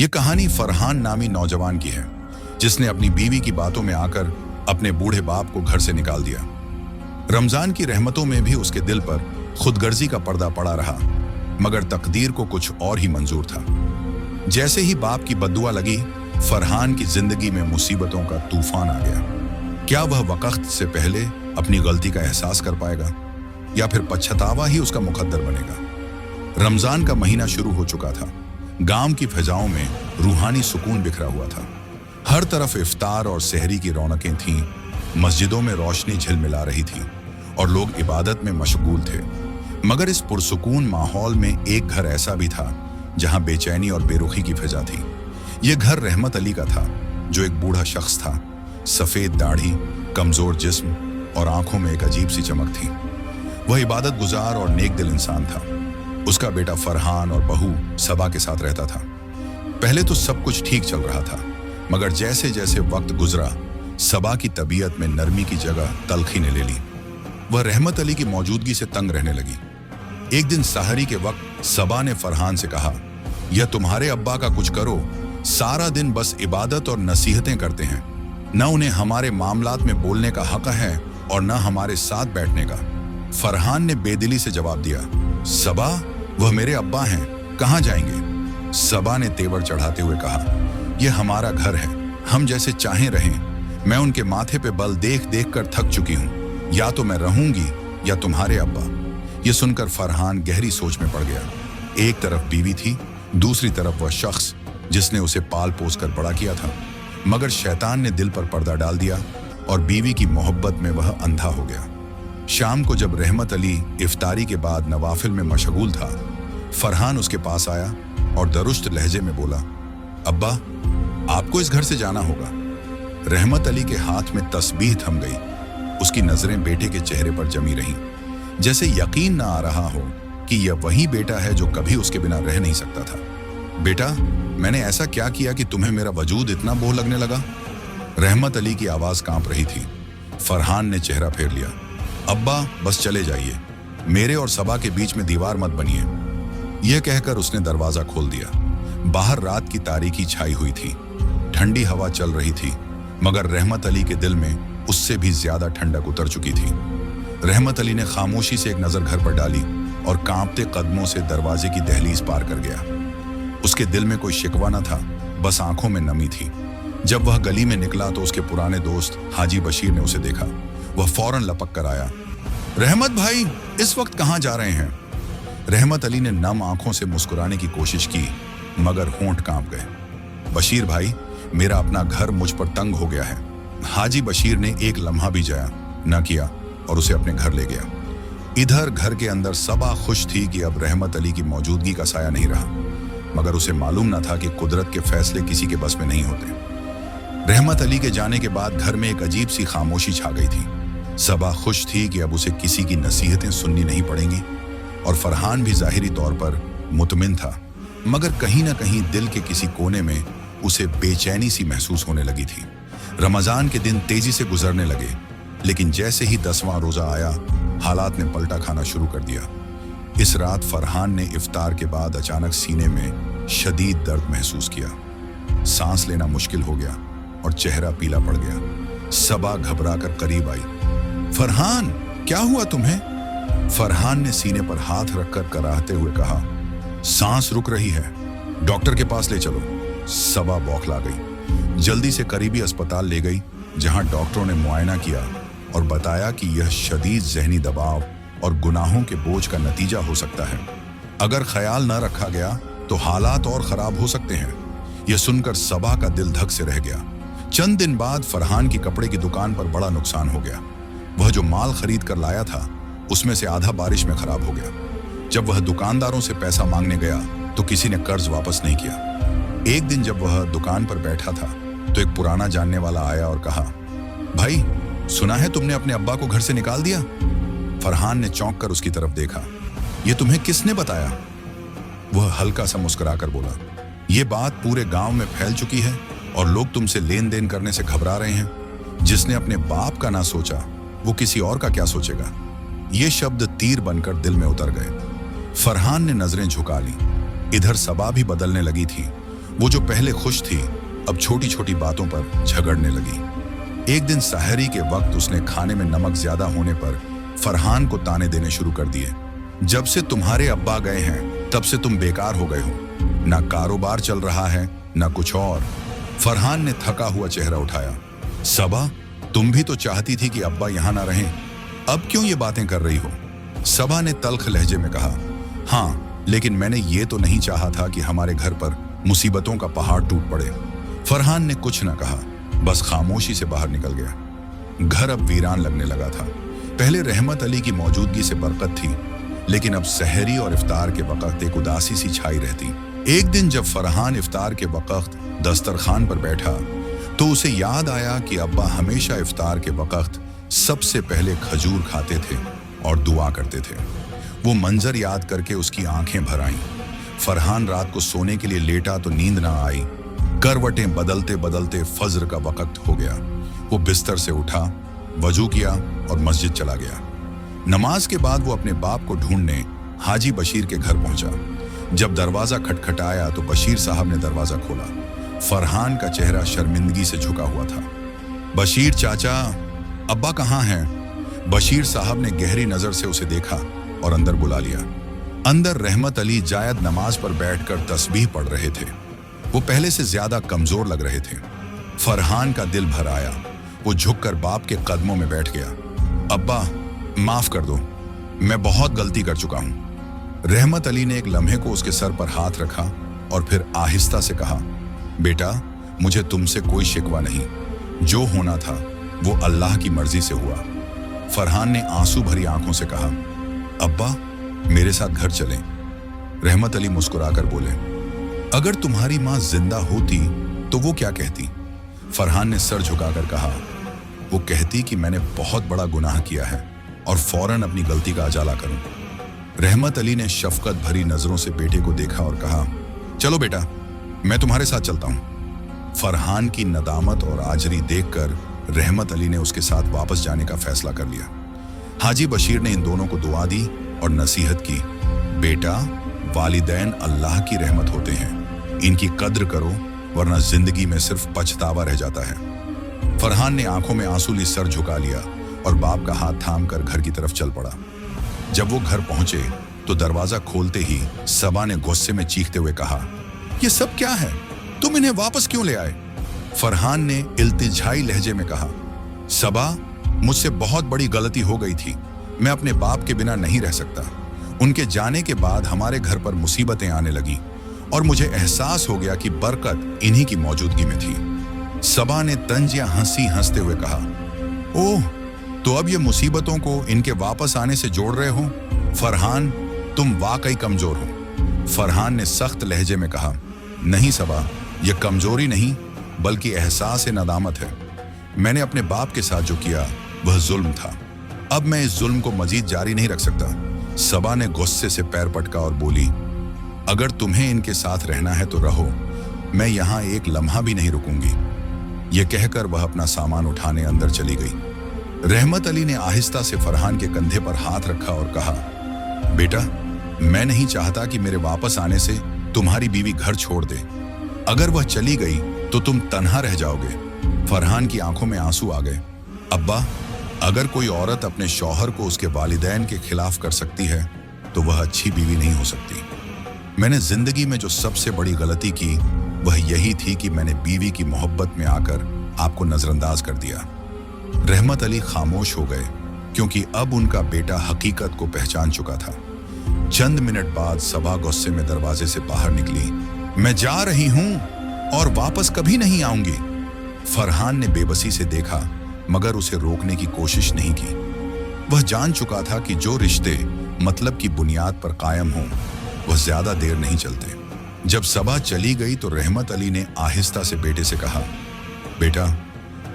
ये कहानी फरहान नामी नौजवान की है, जिसने अपनी बीवी की बातों में आकर अपने बूढ़े बाप को घर से निकाल दिया। रमजान की रहमतों में भी उसके दिल पर खुदगर्जी का पर्दा पड़ा रहा, मगर तकदीर को कुछ और ही मंजूर था। जैसे ही बाप की बद्दुआ लगी, फरहान की जिंदगी में मुसीबतों का तूफान आ गया। क्या वह वक्त से पहले अपनी गलती का एहसास कर पाएगा, या फिर पछतावा ही उसका मुकद्दर बनेगा? रमजान का महीना शुरू हो चुका था। गांव की फिजाओं में रूहानी सुकून बिखरा हुआ था। हर तरफ इफ्तार और सहरी की रौनकें थीं, मस्जिदों में रोशनी झिलमिला रही थी और लोग इबादत में मशगूल थे। मगर इस पुरसुकून माहौल में एक घर ऐसा भी था जहां बेचैनी और बेरुखी की फिजा थी। यह घर रहमत अली का था, जो एक बूढ़ा शख्स था। सफेद दाढ़ी, कमजोर जिस्म और आंखों में एक अजीब सी चमक थी। वह इबादत गुजार और नेक दिल इंसान था। उसका बेटा फरहान और बहू सबा के साथ रहता था। पहले तो सब कुछ ठीक चल रहा था, मगर जैसे जैसे वक्त गुजरा, सबा की तबीयत में नरमी की जगह तल्खी ने ले ली। वह रहमत अली की मौजूदगी से तंग रहने लगी। एक दिन सहरी के वक्त सबा ने फरहान से कहा, यह तुम्हारे अब्बा का कुछ करो, सारा दिन बस इबादत और नसीहतें करते हैं। न उन्हें हमारे मामलात में बोलने का हक है और न हमारे साथ बैठने का। फरहान ने बेदिली से जवाब दिया, सबा, वह मेरे अब्बा हैं, कहाँ जाएंगे? सबा ने तेवर चढ़ाते हुए कहा, यह हमारा घर है, हम जैसे चाहें रहें। मैं उनके माथे पे बल देख देख कर थक चुकी हूँ। या तो मैं रहूंगी या तुम्हारे अब्बा। यह सुनकर फरहान गहरी सोच में पड़ गया। एक तरफ बीवी थी, दूसरी तरफ वह शख्स जिसने उसे पाल पोस कर बड़ा किया था। मगर शैतान ने दिल पर पर्दा डाल दिया और बीवी की मोहब्बत में वह अंधा हो गया। शाम को जब रहमत अली इफ्तारी के बाद नवाफिल में मशगूल था, फरहान उसके पास आया और दरुस्त लहजे में बोला, अब्बा, आपको इस घर से जाना होगा। रहमत अली के हाथ में तस्बीह थम गई। उसकी नजरें बेटे के चेहरे पर जमी रहीं, जैसे यकीन ना आ रहा हो कि यह वही बेटा है जो कभी उसके बिना रह नहीं सकता था। बेटा, मैंने ऐसा क्या किया कि तुम्हें मेरा वजूद इतना बोझ लगने लगा? रहमत अली की आवाज कांप रही थी। फरहान ने चेहरा फेर लिया। अब्बा, बस चले जाइए, मेरे और सबा के बीच में दीवार मत बनिए। यह कहकर उसने दरवाजा खोल दिया। बाहर रात की तारीकी छाई हुई थी। ठंडी हवा चल रही थी, मगर रहमत अली के दिल में उससे भी ज्यादा ठंडक उतर चुकी थी। रहमत अली ने खामोशी से एक नजर घर पर डाली और कांपते कदमों से दरवाजे की दहलीज पार कर गया। उसके दिल में कोई शिकवा न था, बस आंखों में नमी थी। जब वह गली में निकला तो उसके पुराने दोस्त हाजी बशीर ने उसे देखा। वह फौरन लपक कर आया। रहमत भाई, इस वक्त कहाँ जा रहे हैं? रहमत अली ने नम आंखों से मुस्कुराने की कोशिश की, मगर होंठ कांप गए। बशीर भाई, मेरा अपना घर मुझ पर तंग हो गया है। हाजी बशीर ने एक लम्हा भी जाया न किया और उसे अपने घर ले गया। इधर घर के अंदर सबा खुश थी कि अब रहमत अली की मौजूदगी का साया नहीं रहा, मगर उसे मालूम न था कि कुदरत के फैसले किसी के बस में नहीं होते। रहमत अली के जाने के बाद घर में एक अजीब सी खामोशी छा गई थी। सबा खुश थी कि अब उसे किसी की नसीहतें सुननी नहीं पड़ेंगी, और फरहान भी जाहिरी तौर पर मुतमिन था, मगर कहीं ना कहीं दिल के किसी कोने में उसे बेचैनी सी महसूस होने लगी थी। रमजान के दिन तेजी से गुजरने लगे, लेकिन जैसे ही 10वां रोजा आया, हालात ने पलटा खाना शुरू कर दिया। इस रात फरहान ने इफ्तार के बाद अचानक सीने में शदीद दर्द महसूस किया। सांस लेना मुश्किल हो गया और चेहरा पीला पड़ गया। सबा घबराकर करीब आई। फरहान, क्या हुआ तुम्हें? फरहान ने सीने पर हाथ रखकर कराहते हुए कहा, सांस रुक रही है, डॉक्टर के पास ले चलो। सबा बौखला गई। जल्दी से करीबी अस्पताल ले गई, जहां डॉक्टरों ने मुआयना किया और बताया कि यह शदीद जहनी दबाव और गुनाहों के बोझ का नतीजा हो सकता है। अगर ख्याल न रखा गया तो हालात और खराब हो सकते हैं। यह सुनकर सबा का दिल धक से रह गया। चंद दिन बाद फरहान की कपड़े की दुकान पर बड़ा नुकसान हो गया। वह जो माल खरीद कर लाया था, उसमें से आधा बारिश में खराब हो गया। जब वह दुकानदारों से पैसा मांगने गया तो किसी ने कर्ज वापस नहीं किया। एक दिन जब वह दुकान पर बैठा था तो एक पुराना जानने वाला आया और कहा, भाई, सुना है तुमने अपने अब्बा को घर से निकाल दिया? फरहान ने चौंक कर उसकी तरफ देखा। यह तुम्हें किसने बताया? वह हल्का सा मुस्कुराकर बोला, यह बात पूरे गांव में फैल चुकी है और लोग तुमसे लेन देन करने से घबरा रहे हैं। जिसने अपने बाप का ना सोचा, वो किसी और का क्या सोचेगा? ये शब्द तीर बनकर दिल में उतर गए। फरहान ने नजरें झुका ली। इधर सबा भी बदलने लगी थी। वो जो पहले खुश थी अब छोटी छोटी बातों पर झगड़ने लगी। एक दिन सहरी के वक्त उसने खाने में नमक ज्यादा होने पर फरहान को ताने देने शुरू कर दिए। जब से तुम्हारे अब्बा गए हैं तब से तुम बेकार हो गए हो, ना कारोबार चल रहा है ना कुछ और। फरहान ने थका हुआ चेहरा उठाया। सबा, तुम भी तो चाहती थी कि अब्बा यहां ना रहें, अब क्यों ये बातें कर रही हो? सबा ने तल्ख लहजे में कहा। हाँ, लेकिन मैंने ये तो नहीं चाहा था कि हमारे घर पर मुसीबतों का पहाड़ टूट पड़े। फरहान ने कुछ न कहा, बस खामोशी से बाहर निकल गया। घर अब वीरान लगने लगा था। पहले रहमत अली की मौजूदगी से बरकत थी, लेकिन अब सहरी और इफ्तार के वक्त एक उदासी सी छाई रहती। एक दिन जब फरहान इफ्तार के वक्त दस्तरखान पर बैठा तो उसे याद आया कि अब्बा हमेशा इफ्तार के वक्त सबसे पहले खजूर खाते थे और दुआ करते थे। वो मंजर याद करके उसकी आंखें भर आईं। फरहान रात को सोने के लिए लेटा तो नींद ना आई। करवटें बदलते बदलते फज्र का वक्त हो गया। वो बिस्तर से उठा, वजू किया और मस्जिद चला गया। नमाज के बाद वो अपने बाप को ढूंढने हाजी बशीर के घर पहुंचा। जब दरवाजा खटखटाया तो बशीर साहब ने दरवाजा खोला। फरहान का चेहरा शर्मिंदगी से झुका हुआ था। बशीर चाचा, अब्बा कहाँ हैं? बशीर साहब ने गहरी नजर से उसे देखा और अंदर बुला लिया। अंदर रहमत अली जायद नमाज पर बैठकर तस्बीह पढ़ रहे थे। वो पहले से ज्यादा कमजोर लग रहे थे। फरहान का दिल भर आया। वो झुककर बाप के कदमों में बैठ गया। अब्बा, माफ कर दो, मैं बहुत गलती कर चुका हूं। रहमत अली ने एक लम्हे को उसके सर पर हाथ रखा और फिर आहिस्ता से कहा, बेटा, मुझे तुमसे कोई शिकवा नहीं। जो होना था वो अल्लाह की मर्जी से हुआ। फरहान ने आंसू भरी आंखों से कहा, अब्बा, मेरे साथ घर चलें। रहमत अली मुस्कुराकर बोले, अगर तुम्हारी मां जिंदा होती तो वो क्या कहती? फरहान ने सर झुकाकर कहा, वो कहती कि मैंने बहुत बड़ा गुनाह किया है और फौरन अपनी गलती का अजाला करूं। रहमत अली ने शफकत भरी नजरों से बेटे को देखा और कहा, चलो बेटा, मैं तुम्हारे साथ चलता हूं। फरहान की नदामत और आजरी देखकर रहमत अली ने उसके साथ वापस जाने का फैसला कर लिया। हाजी बशीर ने इन दोनों को दुआ दी और नसीहत की, बेटा, वालिदैन अल्लाह की रहमत होते हैं, इनकी कद्र करो वरना जिंदगी में सिर्फ पछतावा रह जाता है। फरहान ने आंखों में आंसू ली सर झुका लिया और बाप का हाथ थामकर घर की तरफ चल पड़ा। जब वो घर पहुंचे तो दरवाजा खोलते ही सबा ने गुस्से में चीखते हुए कहा, ये सब क्या है? तुम इन्हें वापस क्यों ले आए? फरहान ने इल्तिजाई लहजे में कहा, सबा, मुझसे बहुत बड़ी गलती हो गई थी। मैं अपने बाप के बिना नहीं रह सकता। उनके जाने के बाद हमारे घर पर मुसीबतें आने लगी और मुझे एहसास हो गया कि बरकत इन्हीं की मौजूदगी में थी। सबा ने तंज या हंसी हंसते हुए कहा, ओह, तो अब ये मुसीबतों को इनके वापस आने से जोड़ रहे हो? फरहान, तुम वाकई कमजोर हो। फरहान ने सख्त लहजे में कहा, नहीं सबा, यह कमजोरी नहीं बल्कि एहसास नदामत है। मैंने अपने बाप के साथ जो किया वह जुल्म था। अब मैं इस जुल्म को मजीद जारी नहीं रख सकता। सबा ने गुस्से से पैर पटका और बोली, अगर तुम्हें इनके साथ रहना है तो रहो, मैं यहाँ एक लम्हा भी नहीं रुकूंगी। यह कहकर वह अपना सामान उठाने अंदर चली गई। रहमत अली ने आहिस्ता से फरहान के कंधे पर हाथ रखा और कहा, बेटा, मैं नहीं चाहता कि मेरे वापस आने से तुम्हारी बीवी घर छोड़ दे। अगर वह चली गई तो तुम तन्हा रह जाओगे। फरहान की आंखों में आंसू आ गए। अब्बा, अगर कोई औरत अपने शौहर को उसके वालिदैन के खिलाफ कर सकती है तो वह अच्छी बीवी नहीं हो सकती। मैंने जिंदगी में जो सबसे बड़ी गलती की वह यही थी कि मैंने बीवी की मोहब्बत में आकर आपको नजरअंदाज कर दिया। रहमत अली खामोश हो गए क्योंकि अब उनका बेटा हकीकत को पहचान चुका था। चंद मिनट बाद सबा गुस्से में दरवाजे से बाहर निकली। मैं जा रही हूं और वापस कभी नहीं आऊंगी। फरहान ने बेबसी से देखा मगर उसे रोकने की कोशिश नहीं की। वह जान चुका था कि जो रिश्ते मतलब की बुनियाद पर कायम हों वह ज्यादा देर नहीं चलते। जब सबा चली गई तो रहमत अली ने आहिस्ता से बेटे से कहा, बेटा,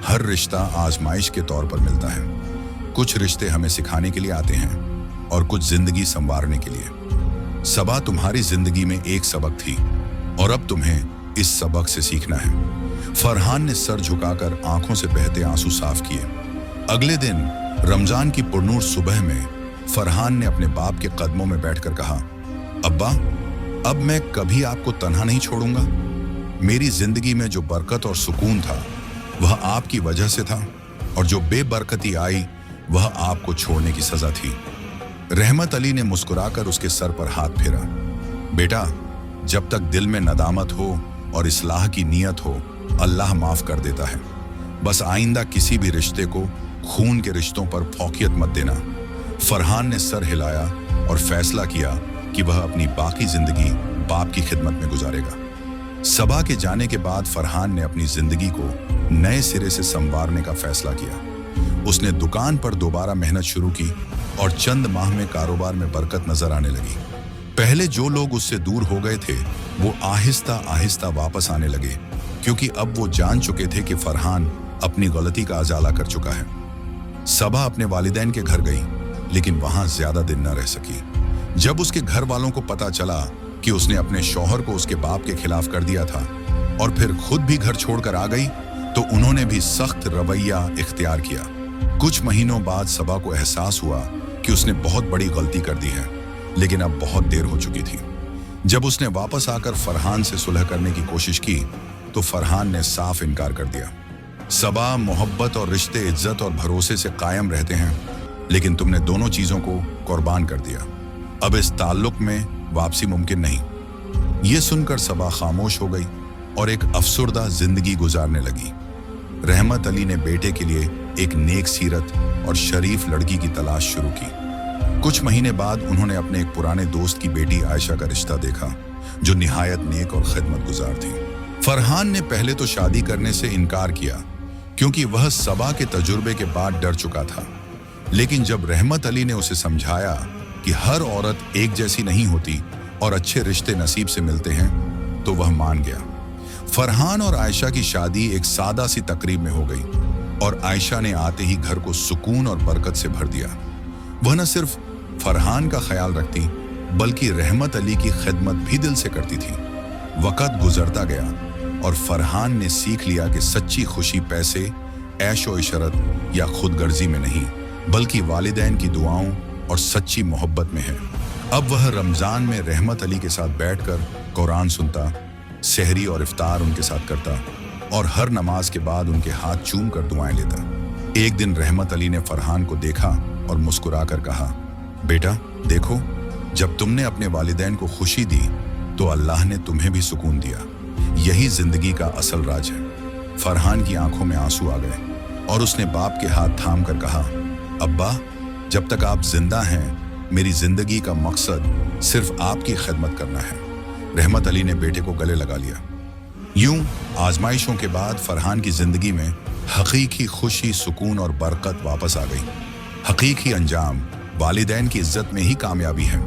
हर रिश्ता आजमाइश के तौर पर मिलता है। कुछ रिश्ते हमें सिखाने के लिए आते हैं और कुछ जिंदगी संवारने के लिए। सबा तुम्हारी जिंदगी में एक सबक थी और अब तुम्हें इस सबक से सीखना है। फरहान ने सर झुकाकर आंखों से बहते आंसू साफ किए। अगले दिन रमजान की पुरनूर सुबह में फरहान ने अपने बाप के कदमों में बैठकर कहा, अब्बा, अब मैं कभी आपको तन्हा नहीं छोड़ूंगा। मेरी जिंदगी में जो बरकत और सुकून था वह आपकी वजह से था, और जो बेबरकती आई वह आपको छोड़ने की सजा थी। रहमत अली ने मुस्कुराकर उसके सर पर हाथ फेरा। बेटा, जब तक दिल में नदामत हो और इस्लाह की नीयत हो, अल्लाह माफ कर देता है। बस आइंदा किसी भी रिश्ते को खून के रिश्तों पर फौकियत मत देना। फरहान ने सर हिलाया और फैसला किया कि वह अपनी बाकी जिंदगी बाप की खिदमत में गुजारेगा। सबा के जाने के बाद फरहान ने अपनी जिंदगी को नए सिरे से संवारने का फैसला किया। उसने दुकान पर दोबारा मेहनत शुरू की और चंद माह में कारोबार में बरकत नजर आने लगी। पहले जो लोग उससे दूर हो गए थे वो आहिस्ता आहिस्ता वापस आने लगे, क्योंकि अब वो जान चुके थे कि फरहान अपनी गलती का अजाला कर चुका है। सबा अपने वालिदैन के घर गई, लेकिन वहां ज्यादा दिन न रह सकी। जब उसके घर वालों को पता चला कि उसने अपने शौहर को उसके बाप के खिलाफ कर दिया था और फिर खुद भी घर छोड़कर आ गई, तो उन्होंने भी सख्त रवैया इख्तियार किया। कुछ महीनों बाद सबा को एहसास हुआ कि उसने बहुत बड़ी गलती कर दी है, लेकिन अब बहुत देर हो चुकी थी। जब उसने वापस आकर फरहान से सुलह करने की कोशिश की तो फरहान ने साफ इनकार कर दिया। सबा, मोहब्बत और रिश्ते इज्जत और भरोसे से कायम रहते हैं, लेकिन तुमने दोनों चीजों को कुर्बान कर दिया। अब इस ताल्लुक में वापसी मुमकिन नहीं। ये सुनकर सबा खामोश हो गई और एक अफसुर्दा जिंदगी गुजारने लगी। रहमत अली ने बेटे के लिए एक नेक सीरत और शरीफ लड़की की तलाश शुरू की। कुछ महीने बाद उन्होंने अपने एक पुराने दोस्त की बेटी आयशा का रिश्ता देखा, जो निहायत नेक और खिदमत गुजार थी। फरहान ने पहले तो शादी करने से इनकार किया, क्योंकि वह सबा के तजुर्बे के बाद डर चुका था। लेकिन जब रहमत अली ने उसे समझाया कि हर औरत एक जैसी नहीं होती और अच्छे रिश्ते नसीब से मिलते हैं, तो वह मान गया। फरहान और आयशा की शादी एक सादा सी तकरीब में हो गई और आयशा ने आते ही घर को सुकून और बरकत से भर दिया। वह न सिर्फ फरहान का ख्याल रखती, बल्कि रहमत अली की खिदमत भी दिल से करती थी। वक़्त गुजरता गया और फरहान ने सीख लिया कि सच्ची खुशी पैसे, ऐशो इशरत या खुदगर्जी में नहीं, बल्कि वालिदैन की दुआओं और सच्ची मोहब्बत में है। अब वह रमज़ान में रहमत अली के साथ बैठकर कुरान सुनता, सहरी और इफ्तार उनके साथ करता और हर नमाज के बाद उनके हाथ चूम कर दुआएं लेता। एक दिन रहमत अली ने फरहान को देखा और मुस्कुराकर कहा, बेटा देखो, जब तुमने अपने वालिदैन को खुशी दी तो अल्लाह ने तुम्हें भी सुकून दिया। यही जिंदगी का असल राज है। फरहान की आंखों में आंसू आ गए और उसने बाप के हाथ थाम कर कहा, अब्बा, जब तक आप जिंदा हैं मेरी जिंदगी का मकसद सिर्फ आपकी खिदमत करना है। रहमत अली ने बेटे को गले लगा लिया। यूं आजमाइशों के बाद फरहान की जिंदगी में हकीकी खुशी, सुकून और बरकत वापस आ गई। हकीकी अंजाम वालिदैन की इज्जत में ही कामयाबी है।